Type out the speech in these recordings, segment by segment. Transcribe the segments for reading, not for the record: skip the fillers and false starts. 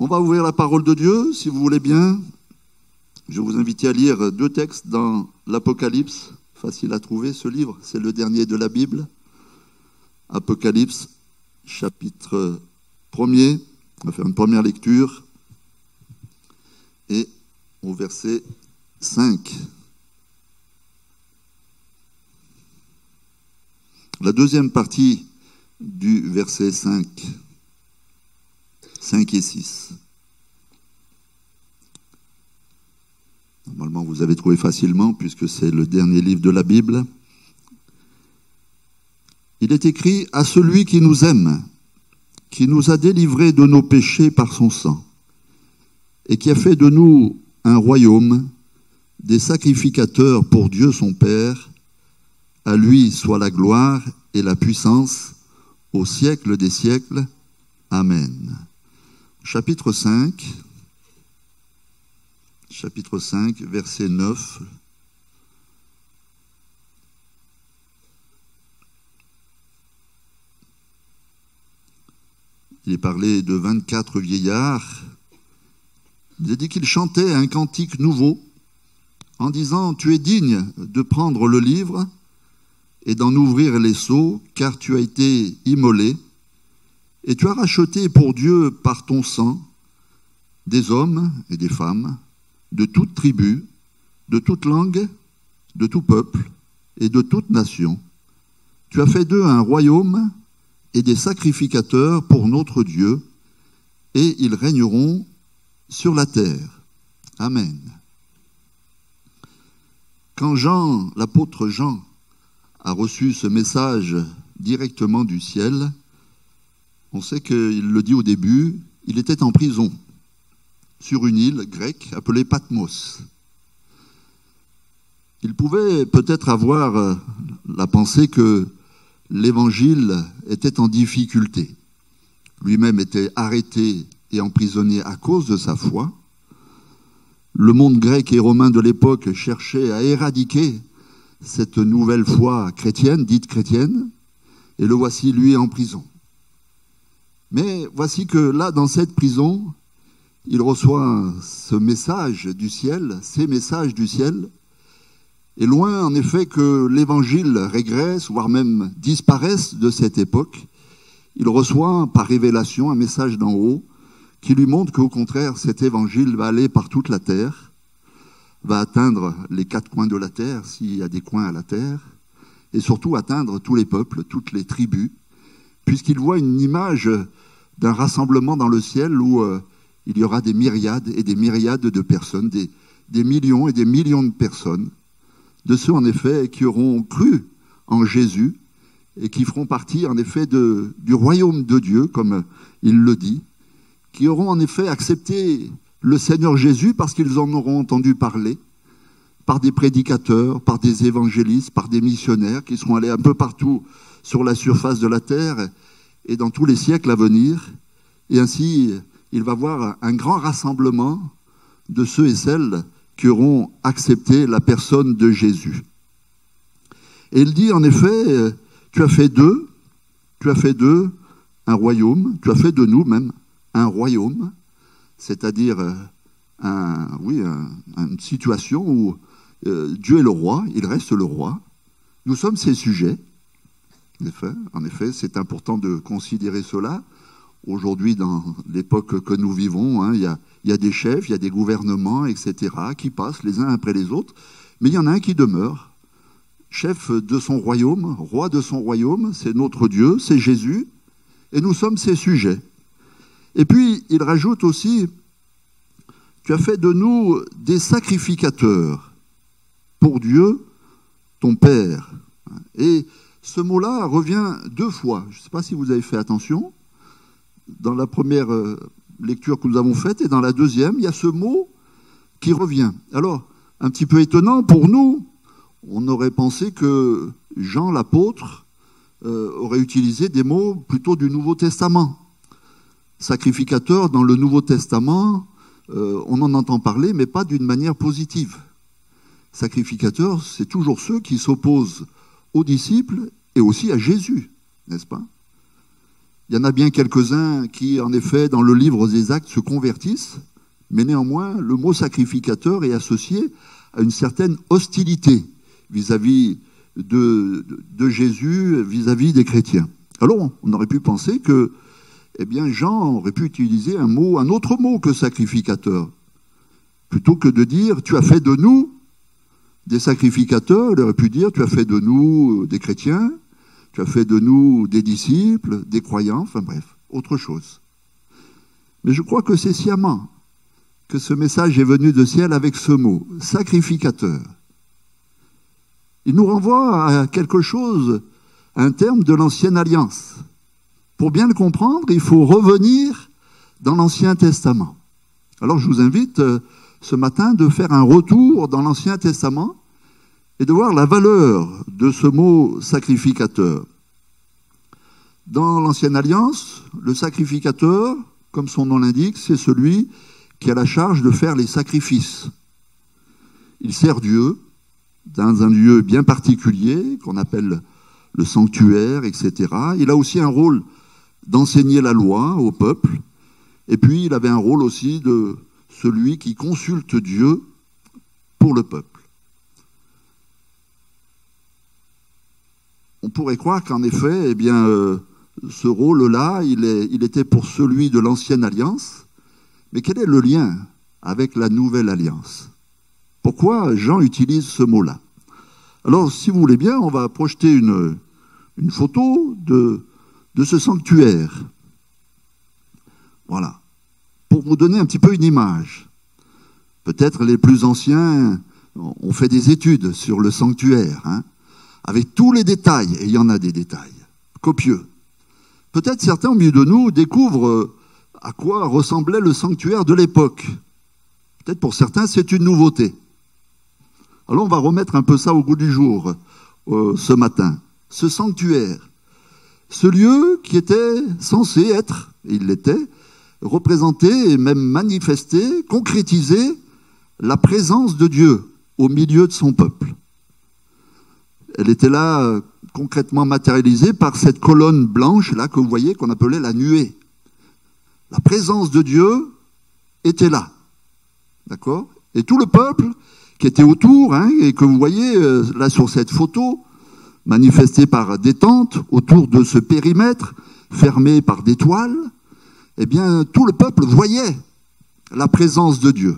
va ouvrir la parole de Dieu, si vous voulez bien. Je vais vous inviter à lire 2 textes dans l'Apocalypse. Facile à trouver, ce livre. C'est le dernier de la Bible. Apocalypse, chapitre 1er. On va faire une première lecture. Et au verset 5. La deuxième partie du verset 5 et 6. Normalement, vous avez trouvé facilement, puisque c'est le dernier livre de la Bible. Il est écrit « À celui qui nous aime, qui nous a délivrés de nos péchés par son sang, et qui a fait de nous un royaume, des sacrificateurs pour Dieu son Père, à lui soit la gloire et la puissance au siècle des siècles. Amen. » Chapitre 5, verset 9. Il est parlé de 24 vieillards. Il est dit qu'ils chantaient un cantique nouveau en disant « Tu es digne de prendre le livre et d'en ouvrir les sceaux, car tu as été immolé, et tu as racheté pour Dieu par ton sang des hommes et des femmes, de toute tribu, de toute langue, de tout peuple et de toute nation. Tu as fait d'eux un royaume et des sacrificateurs pour notre Dieu, et ils régneront sur la terre. » Amen. Quand Jean, l'apôtre Jean, a reçu ce message directement du ciel, on sait qu'il le dit au début, il était en prison sur une île grecque appelée Patmos. Il pouvait peut-être avoir la pensée que l'évangile était en difficulté. Lui-même était arrêté et emprisonné à cause de sa foi. Le monde grec et romain de l'époque cherchait à éradiquer cette nouvelle foi chrétienne, dite chrétienne, et le voici, lui, en prison. Mais voici que là, dans cette prison, il reçoit ce message du ciel, ces messages du ciel, et loin, en effet, que l'évangile régresse, voire même disparaisse de cette époque, il reçoit par révélation un message d'en haut qui lui montre qu'au contraire, cet évangile va aller par toute la terre, va atteindre les 4 coins de la terre, s'il y a des coins à la terre, et surtout atteindre tous les peuples, toutes les tribus, puisqu'il voit une image d'un rassemblement dans le ciel où il y aura des myriades et des myriades de personnes, des millions et des millions de personnes, de ceux en effet qui auront cru en Jésus et qui feront partie en effet du royaume de Dieu, comme il le dit, qui auront en effet accepté le Seigneur Jésus parce qu'ils en auront entendu parler, par des prédicateurs, par des évangélistes, par des missionnaires qui seront allés un peu partout sur la surface de la terre et dans tous les siècles à venir. Et ainsi, il va y avoir un grand rassemblement de ceux et celles qui auront accepté la personne de Jésus. Et il dit en effet, tu as fait d'eux un royaume, tu as fait de nous même un royaume, c'est-à-dire une situation où Dieu est le roi, il reste le roi. Nous sommes ses sujets. En effet, c'est important de considérer cela. Aujourd'hui, dans l'époque que nous vivons, il y a des chefs, il y a des gouvernements, etc., qui passent les uns après les autres. Mais il y en a un qui demeure, chef de son royaume, roi de son royaume, c'est notre Dieu, c'est Jésus, et nous sommes ses sujets. Et puis, il rajoute aussi, tu as fait de nous des sacrificateurs pour Dieu, ton Père. Et ce mot-là revient 2 fois. Je ne sais pas si vous avez fait attention. Dans la première lecture que nous avons faite et dans la deuxième, il y a ce mot qui revient. Alors, un petit peu étonnant pour nous, on aurait pensé que Jean l'apôtre aurait utilisé des mots plutôt du Nouveau Testament. Sacrificateur, dans le Nouveau Testament, on en entend parler, mais pas d'une manière positive. Sacrificateurs, c'est toujours ceux qui s'opposent aux disciples et aussi à Jésus, n'est-ce pas? Il y en a bien quelques-uns qui, en effet, dans le livre des Actes, se convertissent, mais néanmoins, le mot sacrificateur est associé à une certaine hostilité vis-à-vis de Jésus, vis-à-vis des chrétiens. Alors, on aurait pu penser que, eh bien, Jean aurait pu utiliser un autre mot que sacrificateur. Plutôt que de dire, tu as fait de nous des sacrificateurs, il aurait pu dire, tu as fait de nous des chrétiens, tu as fait de nous des disciples, des croyants, enfin bref, autre chose. Mais je crois que c'est sciemment que ce message est venu de ciel avec ce mot, sacrificateur. Il nous renvoie à quelque chose, à un terme de l'Ancienne Alliance. Pour bien le comprendre, il faut revenir dans l'Ancien Testament. Alors je vous invite ce matin de faire un retour dans l'Ancien Testament et de voir la valeur de ce mot sacrificateur. Dans l'Ancienne Alliance, le sacrificateur, comme son nom l'indique, c'est celui qui a la charge de faire les sacrifices. Il sert Dieu dans un lieu bien particulier, qu'on appelle le sanctuaire, etc. Il a aussi un rôle d'enseigner la loi au peuple, et puis il avait un rôle aussi de celui qui consulte Dieu pour le peuple. On pourrait croire qu'en effet, eh bien, ce rôle-là, il était pour celui de l'Ancienne Alliance, mais quel est le lien avec la Nouvelle Alliance? Pourquoi Jean utilise ce mot-là? Alors, si vous voulez bien, on va projeter une photo de ce sanctuaire. Voilà. Pour vous donner un petit peu une image. Peut-être les plus anciens ont fait des études sur le sanctuaire, hein, avec tous les détails, et il y en a des détails, copieux. Peut-être certains au milieu de nous découvrent à quoi ressemblait le sanctuaire de l'époque. Peut-être pour certains, c'est une nouveauté. Alors on va remettre un peu ça au goût du jour ce matin. Ce sanctuaire, ce lieu qui était censé être, et il l'était, représenter et même manifester, concrétiser la présence de Dieu au milieu de son peuple. Elle était là concrètement matérialisée par cette colonne blanche là que vous voyez qu'on appelait la nuée. La présence de Dieu était là, d'accord? Et tout le peuple qui était autour, hein, et que vous voyez là sur cette photo, manifesté par des tentes autour de ce périmètre, fermé par des toiles, eh bien tout le peuple voyait la présence de Dieu.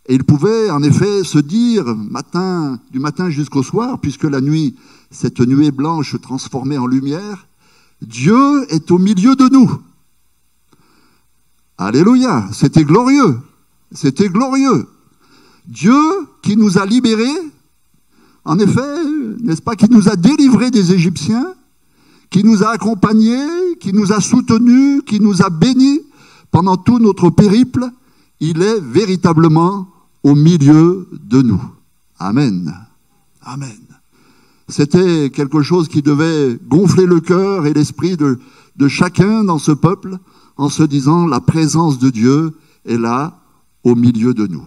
Et il pouvait en effet se dire, du matin jusqu'au soir, puisque la nuit, cette nuée blanche se transformait en lumière, Dieu est au milieu de nous. Alléluia, c'était glorieux, c'était glorieux. Dieu qui nous a libérés, en effet, n'est-ce pas, qui nous a délivrés des Égyptiens, qui nous a accompagnés, qui nous a soutenus, qui nous a bénis pendant tout notre périple, il est véritablement au milieu de nous. Amen. Amen. C'était quelque chose qui devait gonfler le cœur et l'esprit de chacun dans ce peuple, en se disant la présence de Dieu est là au milieu de nous.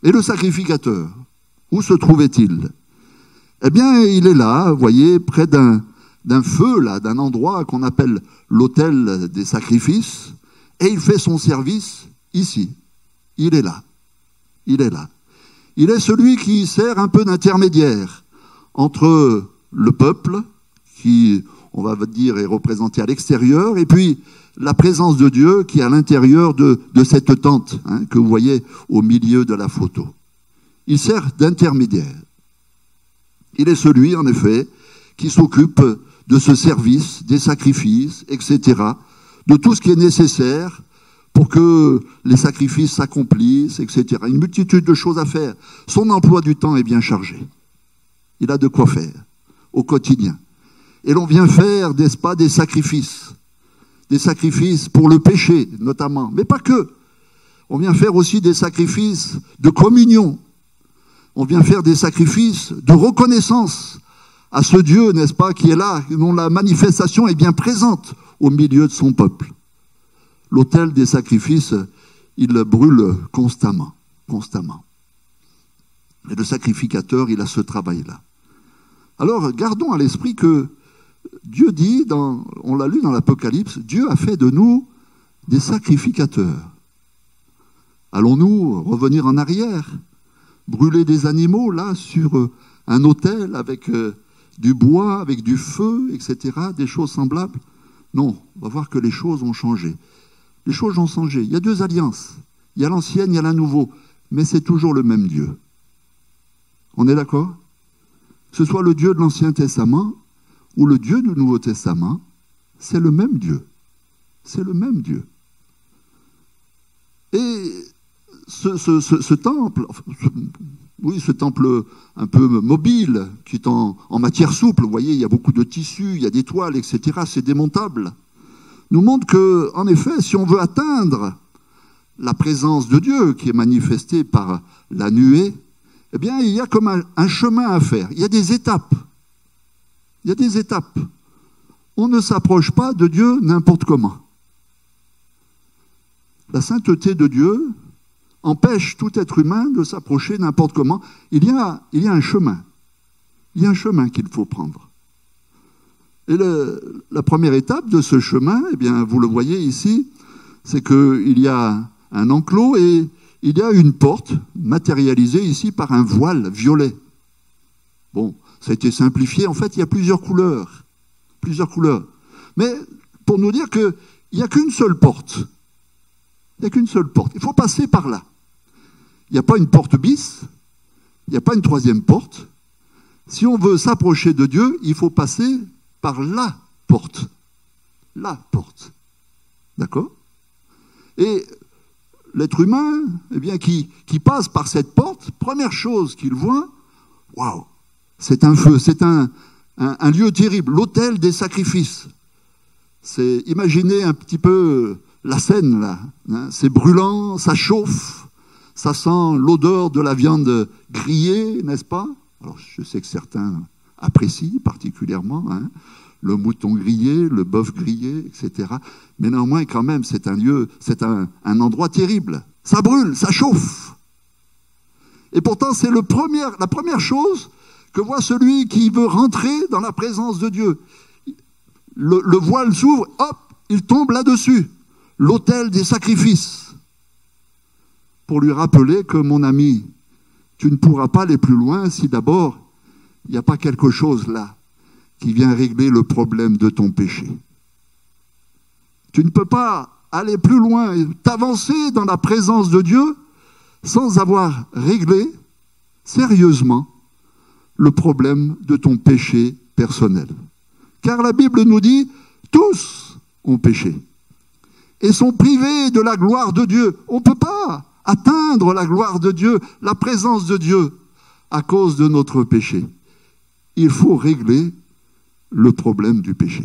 Et le sacrificateur, où se trouvait-il? Eh bien, il est là, vous voyez, près d'un feu, là, d'un endroit qu'on appelle l'autel des sacrifices, et il fait son service ici. Il est là. Il est là. Il est celui qui sert un peu d'intermédiaire entre le peuple, qui, on va dire, est représenté à l'extérieur, et puis la présence de Dieu qui est à l'intérieur de cette tente, hein, que vous voyez au milieu de la photo. Il sert d'intermédiaire. Il est celui, en effet, qui s'occupe de ce service, des sacrifices, etc., de tout ce qui est nécessaire pour que les sacrifices s'accomplissent, etc. Une multitude de choses à faire. Son emploi du temps est bien chargé. Il a de quoi faire au quotidien. Et l'on vient faire, n'est-ce pas, des sacrifices pour le péché, notamment, mais pas que. On vient faire aussi des sacrifices de communion. On vient faire des sacrifices de reconnaissance à ce Dieu, n'est-ce pas, qui est là, dont la manifestation est bien présente au milieu de son peuple. L'autel des sacrifices, il brûle constamment, constamment. Et le sacrificateur, il a ce travail-là. Alors, gardons à l'esprit que Dieu dit, on l'a lu dans l'Apocalypse, Dieu a fait de nous des sacrificateurs. Allons-nous revenir en arrière, brûler des animaux là sur un autel avec du bois, avec du feu, etc., des choses semblables? Non, on va voir que les choses ont changé. Les choses ont changé. Il y a deux alliances. Il y a l'ancienne, il y a la nouvelle, mais c'est toujours le même Dieu. On est d'accord? Que ce soit le Dieu de l'Ancien Testament ou le Dieu du Nouveau Testament, c'est le même Dieu. C'est le même Dieu. Et ce temple, ce temple un peu mobile, qui est en matière souple, vous voyez, il y a beaucoup de tissus, il y a des toiles, etc., c'est démontable, nous montre que, en effet, si on veut atteindre la présence de Dieu, qui est manifestée par la nuée, eh bien, il y a comme un chemin à faire. Il y a des étapes. Il y a des étapes. On ne s'approche pas de Dieu n'importe comment. La sainteté de Dieu empêche tout être humain de s'approcher n'importe comment. Il y a un chemin. Il y a un chemin qu'il faut prendre. Et la première étape de ce chemin, eh bien, vous le voyez ici, c'est qu'il y a un enclos et il y a une porte matérialisée ici par un voile violet. Bon, ça a été simplifié. En fait, il y a plusieurs couleurs. Plusieurs couleurs. Mais pour nous dire qu'il n'y a qu'une seule porte. Il n'y a qu'une seule porte. Il faut passer par là. Il n'y a pas une porte bis. Il n'y a pas une troisième porte. Si on veut s'approcher de Dieu, il faut passer par la porte. La porte. D'accord? Et l'être humain, eh bien, qui passe par cette porte, première chose qu'il voit, waouh, c'est un feu, c'est un lieu terrible, l'autel des sacrifices. Imaginez un petit peu la scène là, hein, c'est brûlant, ça chauffe, ça sent l'odeur de la viande grillée, n'est-ce pas? Alors je sais que certains apprécient particulièrement, hein, le mouton grillé, le bœuf grillé, etc. Mais néanmoins, quand même, c'est un lieu, c'est un endroit terrible. Ça brûle, ça chauffe. Et pourtant, c'est la première chose que voit celui qui veut rentrer dans la présence de Dieu. Le voile s'ouvre, hop, il tombe là-dessus. L'autel des sacrifices. Pour lui rappeler que, mon ami, tu ne pourras pas aller plus loin si d'abord, il n'y a pas quelque chose là qui vient régler le problème de ton péché. Tu ne peux pas aller plus loin et t'avancer dans la présence de Dieu sans avoir réglé sérieusement le problème de ton péché personnel. Car la Bible nous dit, tous ont péché et sont privés de la gloire de Dieu. On ne peut pas atteindre la gloire de Dieu, la présence de Dieu, à cause de notre péché. Il faut régler le problème du péché.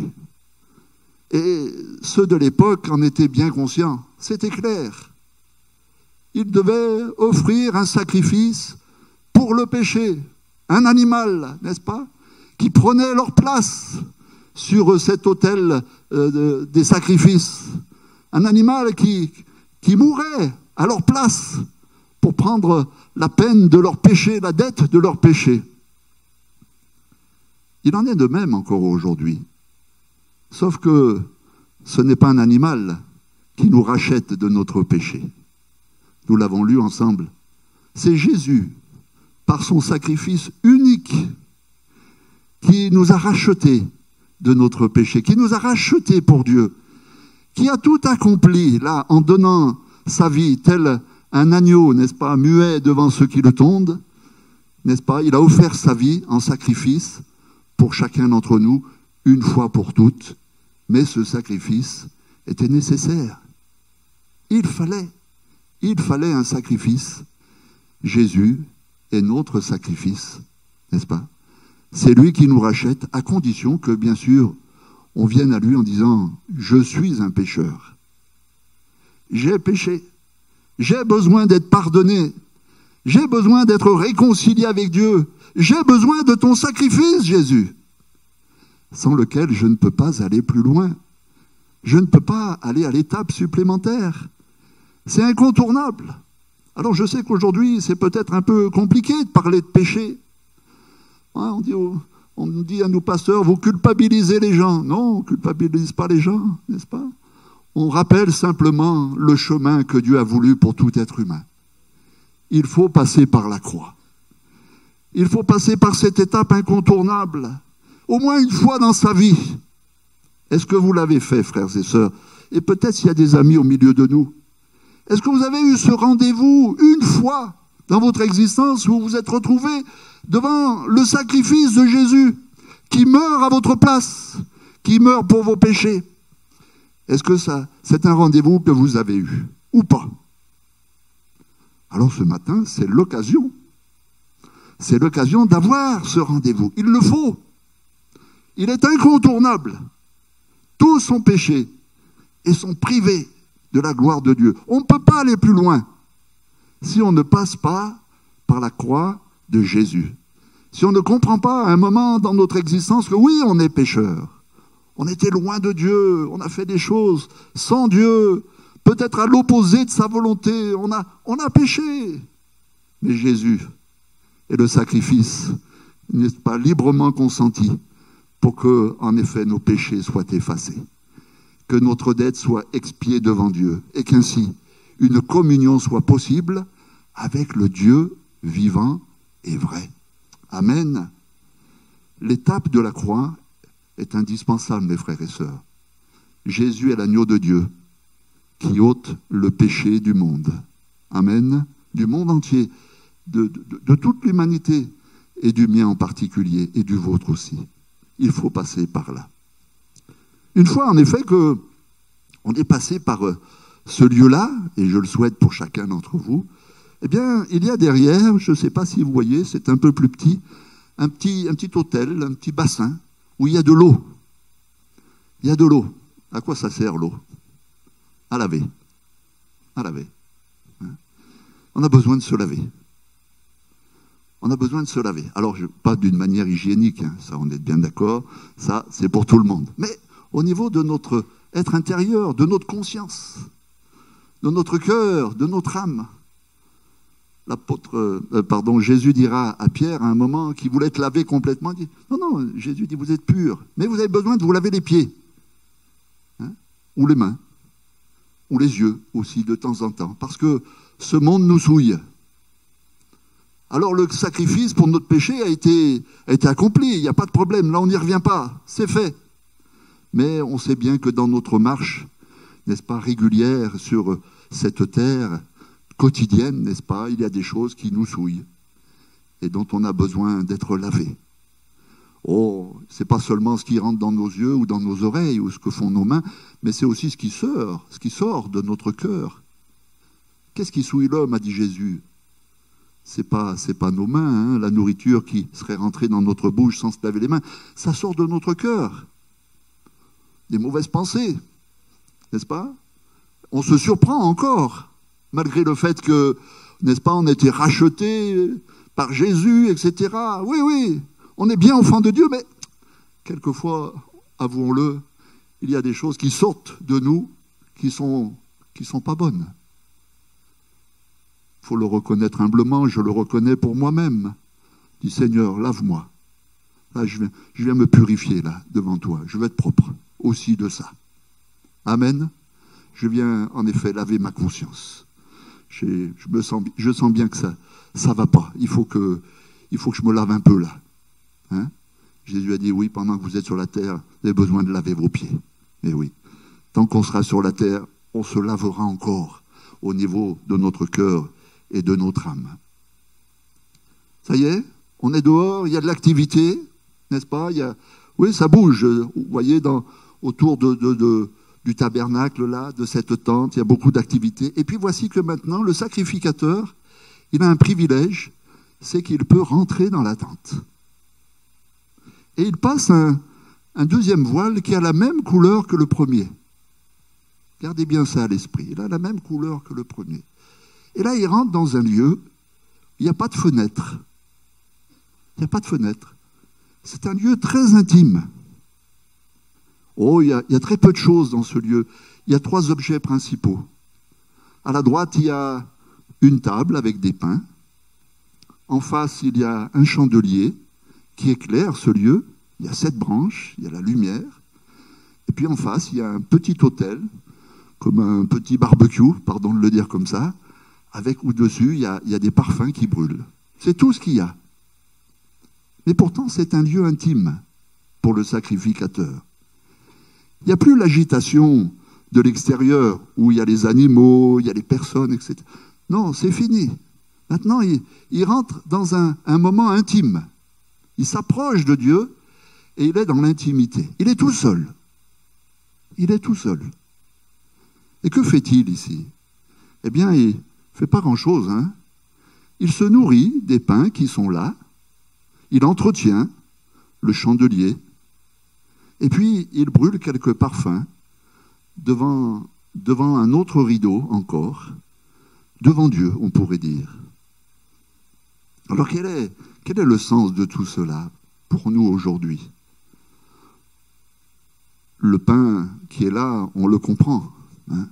Et ceux de l'époque en étaient bien conscients. C'était clair. Ils devaient offrir un sacrifice pour le péché. Un animal, n'est-ce pas, qui prenait leur place sur cet autel des sacrifices. Un animal qui mourait à leur place pour prendre la peine de leur péché, la dette de leur péché. Il en est de même encore aujourd'hui. Sauf que ce n'est pas un animal qui nous rachète de notre péché. Nous l'avons lu ensemble. C'est Jésus, par son sacrifice unique, qui nous a rachetés de notre péché, qui nous a rachetés pour Dieu, qui a tout accompli, là, en donnant sa vie, tel un agneau, n'est-ce pas, muet devant ceux qui le tondent, n'est-ce pas? Il a offert sa vie en sacrifice pour chacun d'entre nous, une fois pour toutes, mais ce sacrifice était nécessaire. Il fallait un sacrifice. Jésus est notre sacrifice, n'est-ce pas? C'est lui qui nous rachète, à condition que, bien sûr, on vienne à lui en disant « Je suis un pécheur. J'ai péché. J'ai besoin d'être pardonné. J'ai besoin d'être réconcilié avec Dieu. J'ai besoin de ton sacrifice, Jésus, sans lequel je ne peux pas aller plus loin. Je ne peux pas aller à l'étape supplémentaire. C'est incontournable. Alors je sais qu'aujourd'hui, c'est peut-être un peu compliqué de parler de péché. On dit, On nous dit à nous pasteurs, vous culpabilisez les gens. Non, on ne culpabilise pas les gens, n'est-ce pas? On rappelle simplement le chemin que Dieu a voulu pour tout être humain. Il faut passer par la croix. Il faut passer par cette étape incontournable, au moins une fois dans sa vie. Est-ce que vous l'avez fait, frères et sœurs? Et peut-être s'il y a des amis au milieu de nous. Est-ce que vous avez eu ce rendez-vous une fois dans votre existence où vous vous êtes retrouvé devant le sacrifice de Jésus qui meurt à votre place, qui meurt pour vos péchés? Est-ce que c'est un rendez-vous que vous avez eu ou pas? Alors ce matin, c'est l'occasion. C'est l'occasion d'avoir ce rendez-vous. Il le faut. Il est incontournable. Tous sont péchés et sont privés de la gloire de Dieu. On ne peut pas aller plus loin si on ne passe pas par la croix de Jésus. Si on ne comprend pas à un moment dans notre existence que oui, on est pécheur. On était loin de Dieu, on a fait des choses sans Dieu, peut-être à l'opposé de sa volonté, on a péché. Mais Jésus et le sacrifice n'est pas librement consenti pour que, en effet, nos péchés soient effacés, que notre dette soit expiée devant Dieu et qu'ainsi une communion soit possible avec le Dieu vivant et vrai. Amen. L'étape de la croix est indispensable, mes frères et sœurs. Jésus est l'agneau de Dieu qui ôte le péché du monde. Amen. Du monde entier, de toute l'humanité et du mien en particulier et du vôtre aussi. Il faut passer par là. Une fois, en effet, que on est passé par ce lieu-là, et je le souhaite pour chacun d'entre vous, eh bien, il y a derrière, je ne sais pas si vous voyez, c'est un peu plus petit, un petit hôtel, un petit bassin, où il y a de l'eau. Il y a de l'eau. À quoi ça sert l'eau? À laver. À laver. On a besoin de se laver. On a besoin de se laver. Alors, pas d'une manière hygiénique, ça on est bien d'accord, ça c'est pour tout le monde. Mais au niveau de notre être intérieur, de notre conscience, de notre cœur, de notre âme. Jésus dira à Pierre à un moment qu'il voulait te laver complètement. Il dit, non, Jésus dit vous êtes pur, mais vous avez besoin de vous laver les pieds, ou les mains, ou les yeux aussi de temps en temps, parce que ce monde nous souille. Alors le sacrifice pour notre péché a été accompli, il n'y a pas de problème, là on n'y revient pas, c'est fait. Mais on sait bien que dans notre marche, n'est-ce pas, régulière sur cette terre quotidienne, n'est-ce pas, il y a des choses qui nous souillent et dont on a besoin d'être lavé. Oh, c'est pas seulement ce qui rentre dans nos yeux ou dans nos oreilles ou ce que font nos mains, mais c'est aussi ce qui sort de notre cœur. Qu'est-ce qui souille l'homme, a dit Jésus? C'est pas nos mains, la nourriture qui serait rentrée dans notre bouche sans se laver les mains. Ça sort de notre cœur. Des mauvaises pensées, n'est-ce pas? On se surprend encore, malgré le fait que, n'est-ce pas, on a été racheté par Jésus, etc. Oui, on est bien enfant de Dieu, mais quelquefois, avouons-le, il y a des choses qui sortent de nous qui sont pas bonnes. Il faut le reconnaître humblement, je le reconnais pour moi-même. Je dis, Seigneur, lave-moi. Là, je viens me purifier, là, devant toi. Je veux être propre aussi de ça. Amen. Je viens, en effet, laver ma conscience. Je sens bien que ça va pas. Il faut que je me lave un peu, là. Jésus a dit, oui, pendant que vous êtes sur la terre, vous avez besoin de laver vos pieds. Et oui, tant qu'on sera sur la terre, on se lavera encore au niveau de notre cœur et de notre âme. Ça y est, on est dehors, il y a de l'activité, n'est-ce pas? Oui, ça bouge. Vous voyez, autour du tabernacle, là, de cette tente, il y a beaucoup d'activités. Et puis voici que maintenant, le sacrificateur, il a un privilège, c'est qu'il peut rentrer dans la tente. Et il passe un deuxième voile qui a la même couleur que le premier. Gardez bien ça à l'esprit. Il a la même couleur que le premier. Et là, il rentre dans un lieu, il n'y a pas de fenêtre. Il n'y a pas de fenêtre. C'est un lieu très intime. Oh, il y a très peu de choses dans ce lieu. Il y a 3 objets principaux. À la droite, il y a une table avec des pains. En face, il y a un chandelier qui éclaire ce lieu. Il y a 7 branches, il y a la lumière. Et puis en face, il y a un petit autel, comme un petit barbecue, pardon de le dire comme ça, avec au-dessus, il y a des parfums qui brûlent. C'est tout ce qu'il y a. Mais pourtant, c'est un lieu intime pour le sacrificateur. Il n'y a plus l'agitation de l'extérieur, où il y a les animaux, il y a les personnes, etc. Non, c'est fini. Maintenant, il rentre dans un moment intime. Il s'approche de Dieu et il est dans l'intimité. Il est tout seul. Il est tout seul. Et que fait-il ici? Eh bien, il ne fait pas grand-chose. Hein. Il se nourrit des pains qui sont là. Il entretient le chandelier. Et puis, il brûle quelques parfums devant un autre rideau encore, devant Dieu, on pourrait dire. Alors, quel est le sens de tout cela pour nous aujourd'hui? Le pain qui est là, on le comprend. Hein.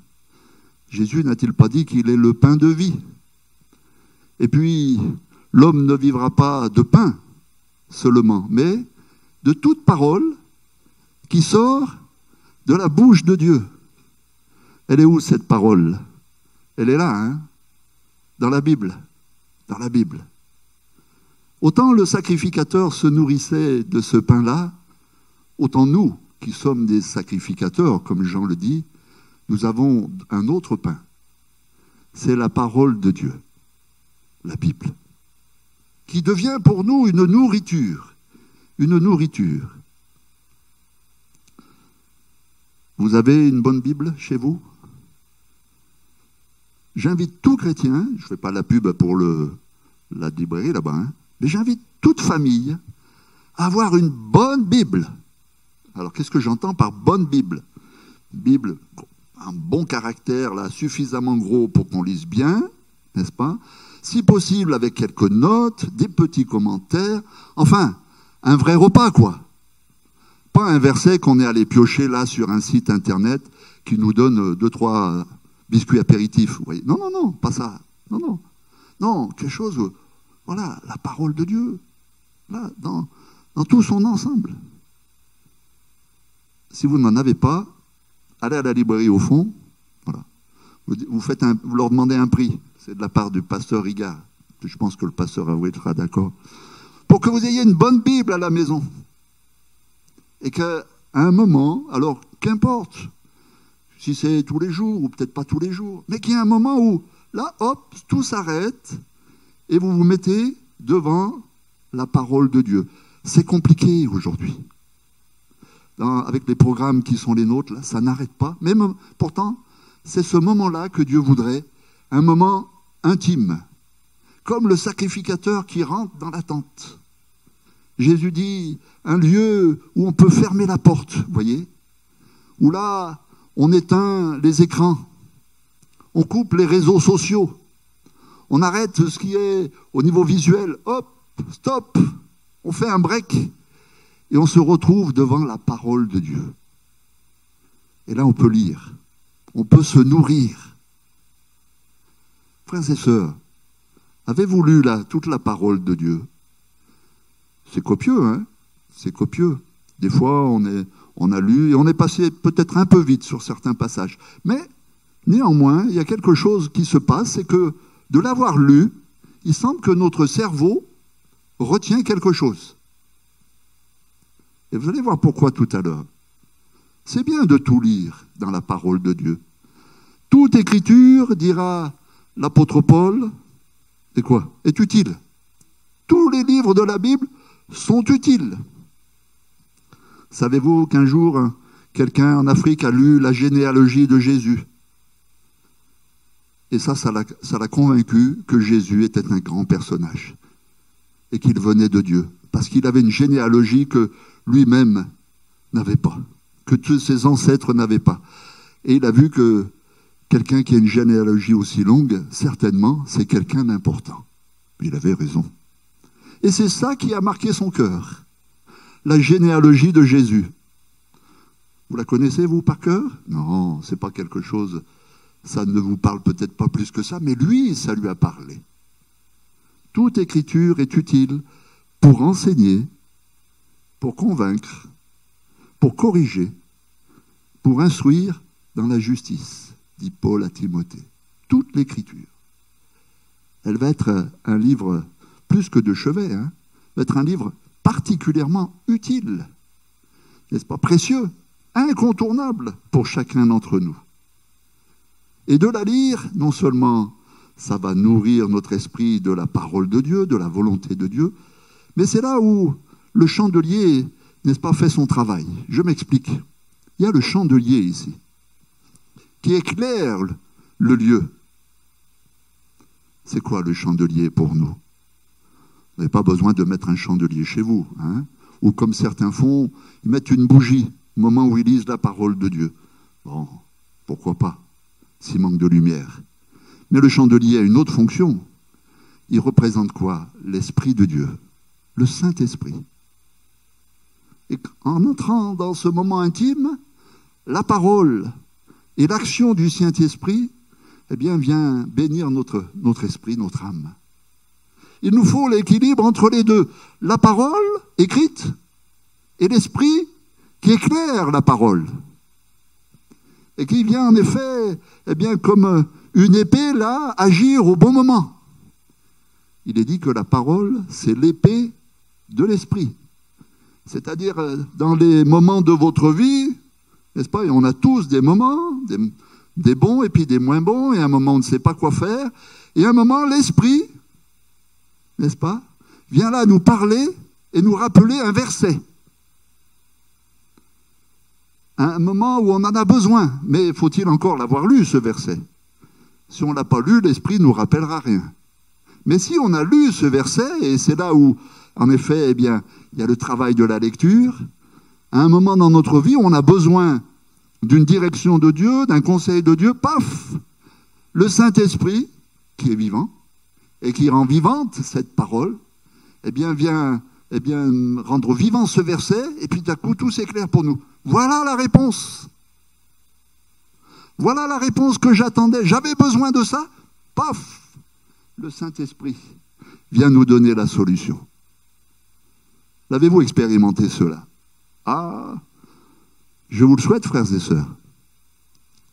Jésus n'a-t-il pas dit qu'il est le pain de vie? Et puis, l'homme ne vivra pas de pain seulement, mais de toute parole qui sort de la bouche de Dieu. Elle est où cette parole? Elle est là, hein, dans la Bible. Dans la Bible. Autant le sacrificateur se nourrissait de ce pain-là, autant nous, qui sommes des sacrificateurs, comme Jean le dit, nous avons un autre pain. C'est la parole de Dieu, la Bible, qui devient pour nous une nourriture. Une nourriture. Vous avez une bonne Bible chez vous? J'invite tout chrétien, je ne fais pas la pub pour la librairie là-bas, hein, mais j'invite toute famille à avoir une bonne Bible. Alors, qu'est-ce que j'entends par bonne Bible? Bible, un bon caractère, là, suffisamment gros pour qu'on lise bien, n'est-ce pas? Si possible, avec quelques notes, des petits commentaires. Enfin, un vrai repas, quoi. Pas un verset qu'on est allé piocher, là, sur un site internet qui nous donne 2-3 biscuits apéritifs. Vous voyez. Non, non, non, pas ça. Non, non. Non, quelque chose, voilà, la parole de Dieu, là, dans tout son ensemble. Si vous n'en avez pas, allez à la librairie au fond, voilà. Vous leur demandez un prix, c'est de la part du pasteur Rigard. Je pense que le pasteur Avoué sera d'accord. Pour que vous ayez une bonne Bible à la maison. Et qu'à un moment, alors qu'importe, si c'est tous les jours ou peut-être pas tous les jours, mais qu'il y ait un moment où, là, hop, tout s'arrête et vous vous mettez devant la parole de Dieu. C'est compliqué aujourd'hui. Avec les programmes qui sont les nôtres, là, ça n'arrête pas. Mais pourtant, c'est ce moment-là que Dieu voudrait, un moment intime, comme le sacrificateur qui rentre dans la tente. Jésus dit, un lieu où on peut fermer la porte, vous voyez, où là, on éteint les écrans, on coupe les réseaux sociaux, on arrête ce qui est au niveau visuel, hop, stop, on fait un break, et on se retrouve devant la parole de Dieu. Et là, on peut lire, on peut se nourrir. Frères et sœurs, avez-vous lu là toute la parole de Dieu? C'est copieux, hein? C'est copieux. Des fois, on a lu et on est passé peut-être un peu vite sur certains passages. Mais, néanmoins, il y a quelque chose qui se passe, c'est que de l'avoir lu, il semble que notre cerveau retient quelque chose. Et vous allez voir pourquoi tout à l'heure. C'est bien de tout lire dans la parole de Dieu. Toute écriture, dira l'apôtre Paul, c'est quoi? Est utile. Tous les livres de la Bible sont utiles. Savez-vous qu'un jour, quelqu'un en Afrique a lu la généalogie de Jésus? Et ça l'a convaincu que Jésus était un grand personnage et qu'il venait de Dieu. Parce qu'il avait une généalogie que lui-même n'avait pas, que tous ses ancêtres n'avaient pas. Et il a vu que quelqu'un qui a une généalogie aussi longue, certainement, c'est quelqu'un d'important. Il avait raison. Et c'est ça qui a marqué son cœur, la généalogie de Jésus. Vous la connaissez, vous, par cœur? Non, c'est pas quelque chose, ça ne vous parle peut-être pas plus que ça, mais lui, ça lui a parlé. Toute écriture est utile pour enseigner, pour convaincre, pour corriger, pour instruire dans la justice, dit Paul à Timothée. Toute l'Écriture. Elle va être un livre plus que de chevet, va être un livre particulièrement utile, n'est-ce pas, précieux, incontournable pour chacun d'entre nous. Et de la lire, non seulement ça va nourrir notre esprit de la parole de Dieu, de la volonté de Dieu, mais c'est là où le chandelier, n'est-ce pas, fait son travail. Je m'explique. Il y a le chandelier ici, qui éclaire le lieu. C'est quoi le chandelier pour nous? Vous n'avez pas besoin de mettre un chandelier chez vous, ou comme certains font, ils mettent une bougie au moment où ils lisent la parole de Dieu. Bon, pourquoi pas, s'il manque de lumière. Mais le chandelier a une autre fonction. Il représente quoi? L'Esprit de Dieu, le Saint-Esprit. Et en entrant dans ce moment intime, la parole et l'action du Saint-Esprit, eh bien, vient bénir notre esprit, notre âme. Il nous faut l'équilibre entre les deux. La parole écrite et l'esprit qui éclaire la parole. Et qui vient en effet, eh bien, comme une épée, là, agir au bon moment. Il est dit que la parole, c'est l'épée de l'esprit. C'est-à-dire, dans les moments de votre vie, n'est-ce pas, et on a tous des moments, des bons et puis des moins bons, et un moment on ne sait pas quoi faire, et un moment l'esprit, n'est-ce pas, vient là nous parler et nous rappeler un verset. Un moment où on en a besoin, mais faut-il encore l'avoir lu ce verset? Si on ne l'a pas lu, l'esprit ne nous rappellera rien. Mais si on a lu ce verset, et c'est là où, en effet, eh bien, il y a le travail de la lecture, à un moment dans notre vie où on a besoin d'une direction de Dieu, d'un conseil de Dieu, paf, le Saint-Esprit, qui est vivant, et qui rend vivante cette parole, eh bien, vient rendre vivant ce verset, et puis d'un coup, tout s'éclaire pour nous. Voilà la réponse. Voilà la réponse que j'attendais. J'avais besoin de ça. Paf, le Saint-Esprit vient nous donner la solution. L'avez-vous expérimenté cela? Ah, je vous le souhaite, frères et sœurs.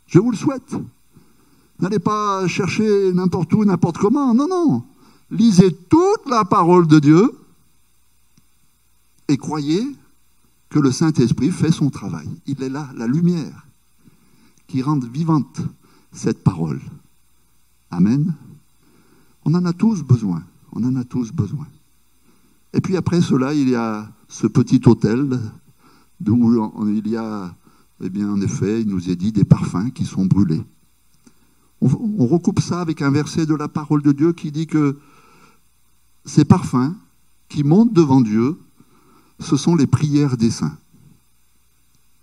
Je vous le souhaite. N'allez pas chercher n'importe où, n'importe comment. Non, non. Lisez toute la parole de Dieu et croyez que le Saint-Esprit fait son travail. Il est là, la lumière, qui rend vivante cette parole. Amen. On en a tous besoin. On en a tous besoin. Et puis après cela, il y a ce petit autel où il y a, eh bien, en effet, il nous est dit des parfums qui sont brûlés. On recoupe ça avec un verset de la parole de Dieu qui dit que ces parfums qui montent devant Dieu, ce sont les prières des saints.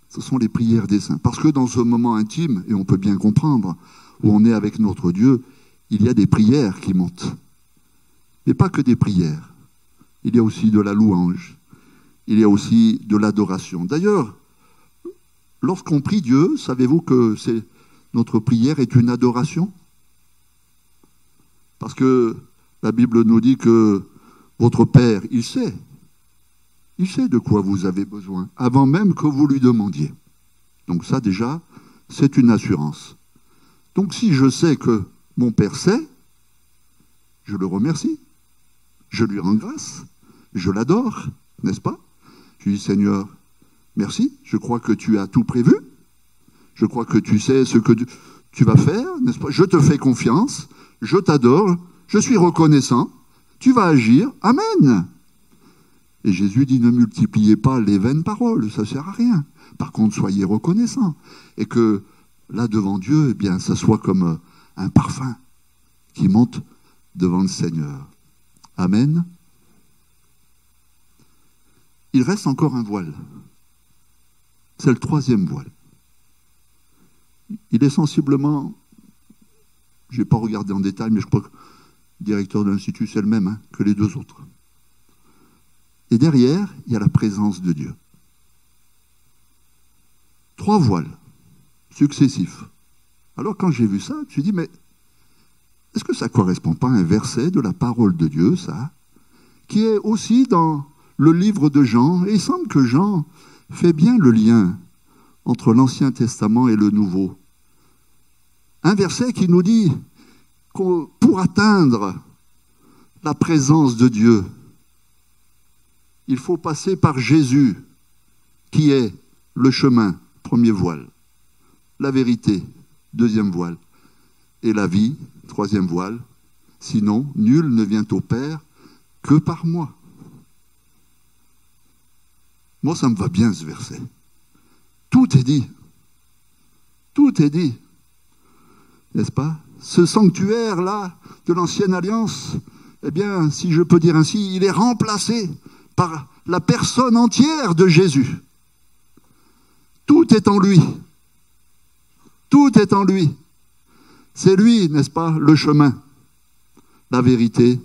Ce sont les prières des saints. Parce que dans ce moment intime, et on peut bien comprendre, où on est avec notre Dieu, il y a des prières qui montent. Mais pas que des prières. Il y a aussi de la louange. Il y a aussi de l'adoration. D'ailleurs, lorsqu'on prie Dieu, savez-vous que notre prière est une adoration? Parce que la Bible nous dit que votre Père, il sait de quoi vous avez besoin, avant même que vous lui demandiez. Donc ça déjà, c'est une assurance. Donc si je sais que mon Père sait, je le remercie, je lui rends grâce, je l'adore, n'est-ce pas? Je dis, Seigneur, merci, je crois que tu as tout prévu, je crois que tu sais ce que tu vas faire, n'est-ce pas? Je te fais confiance, je t'adore, je suis reconnaissant, tu vas agir, amen. Et Jésus dit, ne multipliez pas les vaines paroles, ça ne sert à rien. Par contre, soyez reconnaissants. Et que là, devant Dieu, eh bien, ça soit comme un parfum qui monte devant le Seigneur. Amen. Il reste encore un voile. C'est le troisième voile. Il est sensiblement, je n'ai pas regardé en détail, mais je crois que le directeur de l'Institut, c'est le même que les deux autres. Et derrière, il y a la présence de Dieu. 3 voiles successifs. Alors quand j'ai vu ça, je me suis dit, mais est-ce que ça ne correspond pas à un verset de la parole de Dieu, ça, qui est aussi dans le livre de Jean, et il semble que Jean fait bien le lien entre l'Ancien Testament et le Nouveau. Un verset qui nous dit que pour atteindre la présence de Dieu, il faut passer par Jésus, qui est le chemin, premier voile, la vérité, deuxième voile, et la vie, troisième voile. Sinon, nul ne vient au Père que par moi. Moi, ça me va bien ce verset. Tout est dit. Tout est dit. N'est-ce pas? Ce sanctuaire-là de l'Ancienne Alliance, eh bien, si je peux dire ainsi, il est remplacé par la personne entière de Jésus. Tout est en lui. Tout est en lui. C'est lui, n'est-ce pas, le chemin, la vérité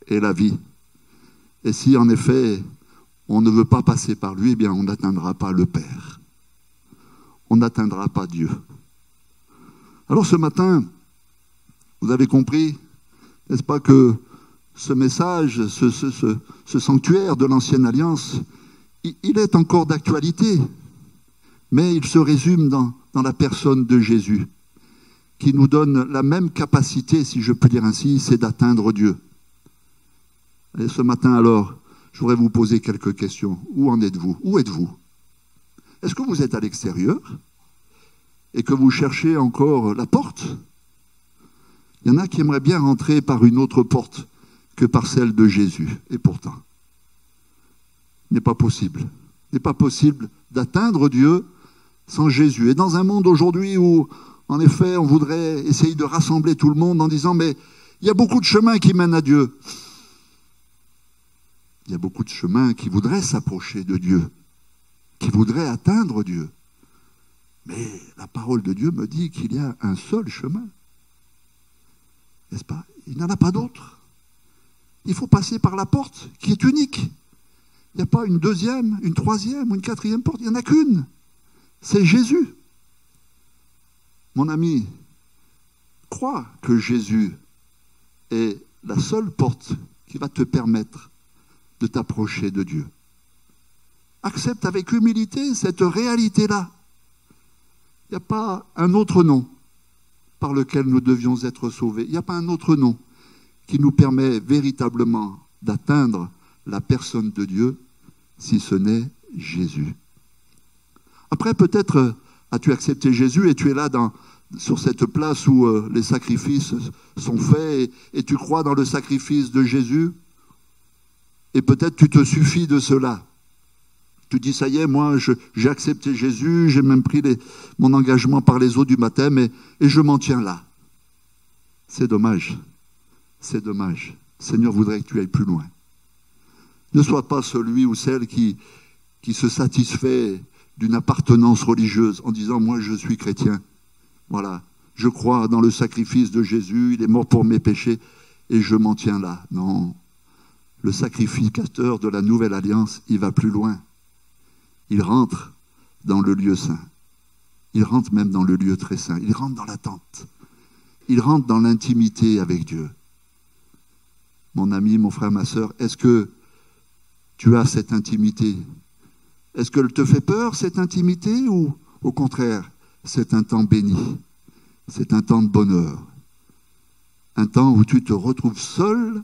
et la vie. Et si en effet on ne veut pas passer par lui, eh bien on n'atteindra pas le Père. On n'atteindra pas Dieu. Alors ce matin, vous avez compris, n'est-ce pas, que ce message, ce sanctuaire de l'Ancienne Alliance, il est encore d'actualité, mais il se résume dans la personne de Jésus, qui nous donne la même capacité, si je peux dire ainsi, c'est d'atteindre Dieu. Et ce matin alors, je voudrais vous poser quelques questions. Où en êtes-vous? Où êtes-vous? Est-ce que vous êtes à l'extérieur et que vous cherchez encore la porte? Il y en a qui aimeraient bien rentrer par une autre porte que par celle de Jésus. Et pourtant, il n'est pas possible. Il n'est pas possible d'atteindre Dieu sans Jésus. Et dans un monde aujourd'hui où, en effet, on voudrait essayer de rassembler tout le monde en disant « mais il y a beaucoup de chemins qui mènent à Dieu ». Il y a beaucoup de chemins qui voudraient s'approcher de Dieu, qui voudraient atteindre Dieu. Mais la parole de Dieu me dit qu'il y a un seul chemin. N'est-ce pas? Il n'y en a pas d'autre. Il faut passer par la porte qui est unique. Il n'y a pas une deuxième, une troisième ou une quatrième porte. Il n'y en a qu'une. C'est Jésus. Mon ami, crois que Jésus est la seule porte qui va te permettre de t'approcher de Dieu. Accepte avec humilité cette réalité-là. Il n'y a pas un autre nom par lequel nous devions être sauvés. Il n'y a pas un autre nom qui nous permet véritablement d'atteindre la personne de Dieu, si ce n'est Jésus. Après, peut-être as-tu accepté Jésus et tu es là sur cette place où les sacrifices sont faits et tu crois dans le sacrifice de Jésus. Et peut-être tu te suffis de cela. Tu dis, ça y est, moi, j'ai accepté Jésus, j'ai même pris mon engagement par les eaux du baptême et je m'en tiens là. C'est dommage. C'est dommage. Le Seigneur voudrait que tu ailles plus loin. Ne sois pas celui ou celle qui se satisfait d'une appartenance religieuse en disant, moi, je suis chrétien. Voilà. Je crois dans le sacrifice de Jésus, il est mort pour mes péchés et je m'en tiens là. Non. Le sacrificateur de la nouvelle alliance, il va plus loin. Il rentre dans le lieu saint. Il rentre même dans le lieu très saint. Il rentre dans la tente. Il rentre dans l'intimité avec Dieu. Mon ami, mon frère, ma sœur, est-ce que tu as cette intimité? Est-ce qu'elle te fait peur, cette intimité, ou au contraire, c'est un temps béni? C'est un temps de bonheur. Un temps où tu te retrouves seul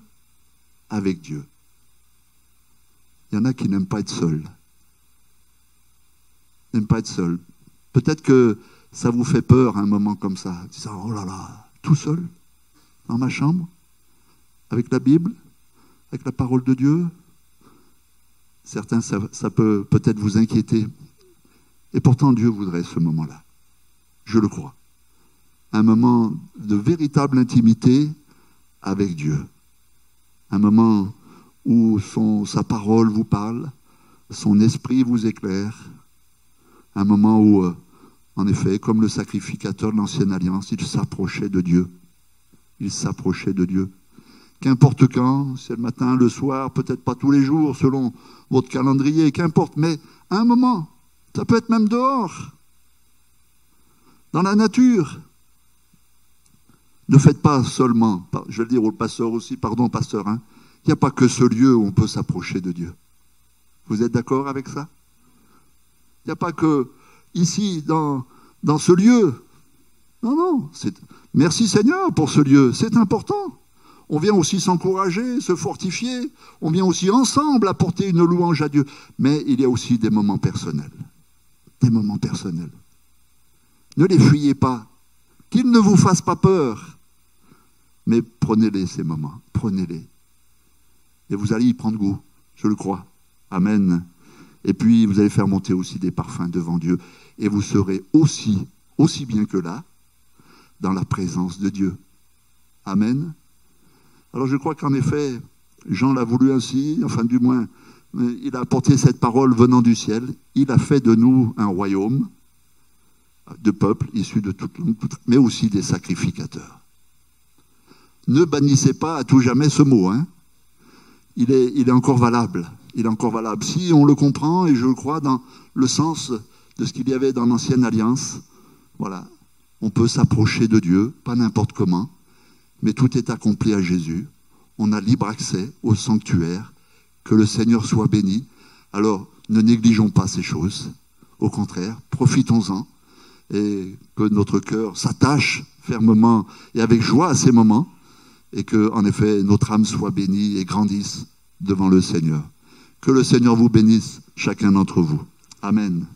avec Dieu. Il y en a qui n'aiment pas être seuls. N'aiment pas être seuls. Peut-être que ça vous fait peur un moment comme ça, disant, oh là là, tout seul, dans ma chambre, avec la Bible, avec la parole de Dieu. Certains, ça peut peut-être vous inquiéter. Et pourtant, Dieu voudrait ce moment-là. Je le crois. Un moment de véritable intimité avec Dieu. Un moment où sa parole vous parle, son esprit vous éclaire. Un moment où, en effet, comme le sacrificateur de l'Ancienne Alliance, il s'approchait de Dieu. Il s'approchait de Dieu. Qu'importe quand, c'est le matin, le soir, peut-être pas tous les jours, selon votre calendrier, qu'importe, mais à un moment, ça peut être même dehors, dans la nature. Ne faites pas seulement, je vais le dire au pasteur aussi, pardon pasteur, il n'y a pas que ce lieu où on peut s'approcher de Dieu. Vous êtes d'accord avec ça? Il n'y a pas que ici, dans ce lieu. Non, non. Merci Seigneur pour ce lieu. C'est important. On vient aussi s'encourager, se fortifier. On vient aussi ensemble apporter une louange à Dieu. Mais il y a aussi des moments personnels. Des moments personnels. Ne les fuyez pas. Qu'ils ne vous fassent pas peur. Mais prenez-les, ces moments. Prenez-les. Et vous allez y prendre goût. Je le crois. Amen. Et puis, vous allez faire monter aussi des parfums devant Dieu. Et vous serez aussi bien que là, dans la présence de Dieu. Amen. Alors, je crois qu'en effet, Jean l'a voulu ainsi, enfin, du moins, il a apporté cette parole venant du ciel. Il a fait de nous un royaume de peuples issus de toute langue, mais aussi des sacrificateurs. Ne bannissez pas à tout jamais ce mot, hein. Il est encore valable. Il est encore valable. Si on le comprend, et je le crois, dans le sens de ce qu'il y avait dans l'Ancienne Alliance, voilà, on peut s'approcher de Dieu, pas n'importe comment, mais tout est accompli à Jésus. On a libre accès au sanctuaire. Que le Seigneur soit béni. Alors, ne négligeons pas ces choses. Au contraire, profitons-en et que notre cœur s'attache fermement et avec joie à ces moments et que, en effet, notre âme soit bénie et grandisse devant le Seigneur. Que le Seigneur vous bénisse, chacun d'entre vous. Amen.